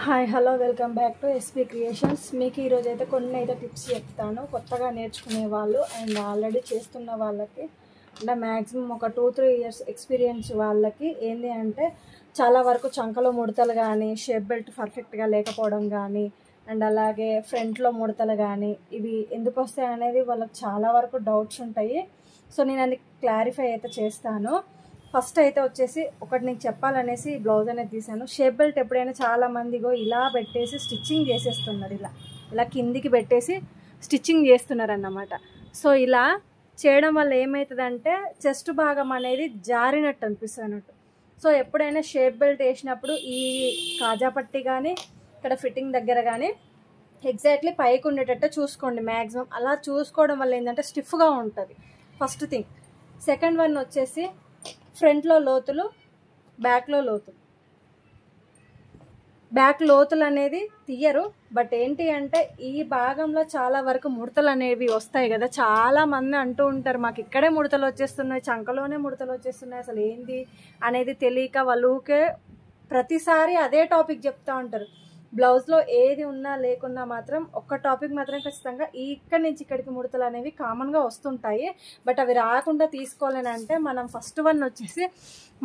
Hi hello welcome back to SP creations. మీకు ఈరోజు అయితే కొన్ని అయితే టిప్స్ చెప్తాను కొత్తగా నేర్చుకునే వాళ్ళు అండ్ ఆల్రెడీ చేస్తున్న వాళ్ళకి అంటే మ్యాక్సిమం ఒక 2-3 ఇయర్స్ ఎక్స్పీరియన్స్ వాళ్ళకి ఏంటి అంటే చాలా వరకు చంకలో ముడతలు కానీ షేప్ బెల్ట్ పర్ఫెక్ట్గా లేకపోవడం కానీ అండ్ అలాగే ఫ్రంట్లో ముడతలు కానీ ఇవి ఎందుకు వస్తాయి అనేది వాళ్ళకి చాలా వరకు డౌట్స్ ఉంటాయి. సో నేను అది క్లారిఫై అయితే చేస్తాను. ఫస్ట్ అయితే వచ్చేసి ఒకటి నీకు చెప్పాలనేసి బ్లౌజ్ అనేది తీసాను. షేప్ బెల్ట్ ఎప్పుడైనా చాలామందిగో ఇలా పెట్టేసి స్టిచ్చింగ్ చేసేస్తున్నారు, ఇలా కిందికి పెట్టేసి స్టిచ్చింగ్ చేస్తున్నారు అన్నమాట. సో ఇలా చేయడం వల్ల ఏమవుతుందంటే చెస్ట్ భాగం అనేది జారినట్టు అనిపిస్తుంది అన్నట్టు. సో ఎప్పుడైనా షేప్ బెల్ట్ వేసినప్పుడు ఈ కాజా పట్టి కానీ ఇక్కడ ఫిట్టింగ్ దగ్గర కానీ ఎగ్జాక్ట్లీ పైకి ఉండేటట్టు చూసుకోండి. మ్యాక్సిమం అలా చూసుకోవడం వల్ల ఏంటంటే స్టిఫ్గా ఉంటుంది ఫస్ట్ థింగ్. సెకండ్ వన్ వచ్చేసి ఫ్రంట్లో లోతులు, బ్యాక్లో లోతులు. బ్యాక్ లోతులు అనేది తీయరు, బట్ ఏంటి అంటే ఈ భాగంలో చాలా వరకు ముడతలు అనేవి వస్తాయి కదా. చాలా మంది అంటూ ఉంటారు మాకు ఇక్కడే ముడతలు వచ్చేస్తున్నాయి, చంకలోనే ముడతలు వచ్చేస్తున్నాయి, అసలు ఏంది అనేది తెలియక వాళ్ళకే ప్రతిసారి అదే టాపిక్ చెప్తూ ఉంటారు. బ్లౌజ్లో ఏది ఉన్నా లేకున్నా మాత్రం ఒక్క టాపిక్ మాత్రం ఖచ్చితంగా ఇక్కడి నుంచి ఇక్కడికి ముడతలు అనేవి కామన్గా వస్తుంటాయి. బట్ అవి రాకుండా తీసుకోవాలని అంటే మనం ఫస్ట్ వన్ వచ్చేసి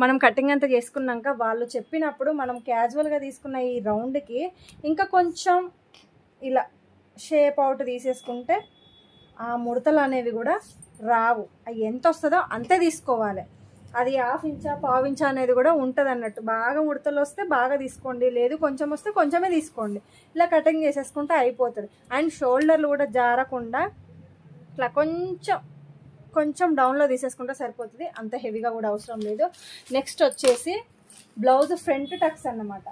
మనం కటింగ్ అంతా చేసుకున్నాక వాళ్ళు చెప్పినప్పుడు మనం క్యాజువల్గా తీసుకున్న ఈ రౌండ్కి ఇంకా కొంచెం ఇలా షేప్ అవుట్ తీసేసుకుంటే ఆ ముడతలు అనేవి కూడా రావు. అవి ఎంత వస్తుందో అంతే తీసుకోవాలి. అది 1/2 ఇంచా 1/4 ఇంచా అనేది కూడా ఉంటుంది అన్నట్టు. బాగా ముడతలు వస్తే బాగా తీసుకోండి, లేదు కొంచెం వస్తే కొంచెమే తీసుకోండి. ఇలా కటింగ్ చేసేసుకుంటే అయిపోతుంది. అండ్ షోల్డర్లు కూడా జారకుండా ఇట్లా కొంచెం డౌన్లో తీసేసుకుంటే సరిపోతుంది, అంత హెవీగా కూడా అవసరం లేదు. నెక్స్ట్ వచ్చేసి బ్లౌజ్ ఫ్రంట్ టక్స్ అన్నమాట.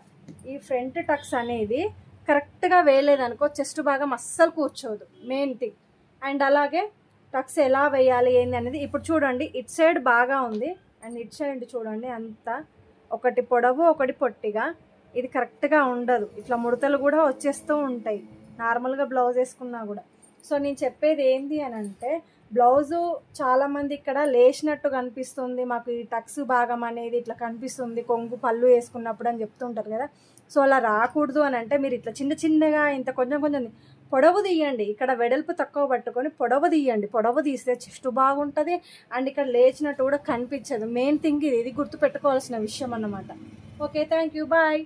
ఈ ఫ్రంట్ టక్స్ అనేది కరెక్ట్గా వేయలేదనుకో చెస్ట్ భాగం అస్సలు కూర్చోదు, మెయిన్ థింగ్. అండ్ అలాగే టక్స్ ఎలా వేయాలి ఏంది అనేది ఇప్పుడు చూడండి. ఇటు సైడ్ బాగా ఉంది అండ్ ఇటు సైడ్ చూడండి, అంతా ఒకటి పొడవు ఒకటి పొట్టిగా, ఇది కరెక్ట్గా ఉండదు. ఇట్లా ముడతలు కూడా వచ్చేస్తూ ఉంటాయి నార్మల్గా బ్లౌజ్ వేసుకున్నా కూడా. సో నేను చెప్పేది ఏంటి అని అంటే బ్లౌజు చాలామంది ఇక్కడ లేచినట్టు కనిపిస్తుంది, మాకు ఈ టక్స్ భాగం అనేది ఇట్లా కనిపిస్తుంది కొంగు పళ్ళు వేసుకున్నప్పుడు అని చెప్తుంటారు కదా. సో అలా రాకూడదు అని అంటే మీరు ఇట్లా చిన్నగా ఇంత కొంచెం పొడవు తీయండి. ఇక్కడ వెడల్పు తక్కువ పట్టుకొని పొడవు తీయండి. పొడవు తీస్తే చెస్ట్ బాగుంటుంది అండ్ ఇక్కడ లేచినట్టు కూడా కనిపించదు. మెయిన్ థింగ్ ఇది గుర్తుపెట్టుకోవాల్సిన విషయం అన్నమాట. Okay, thank you, bye.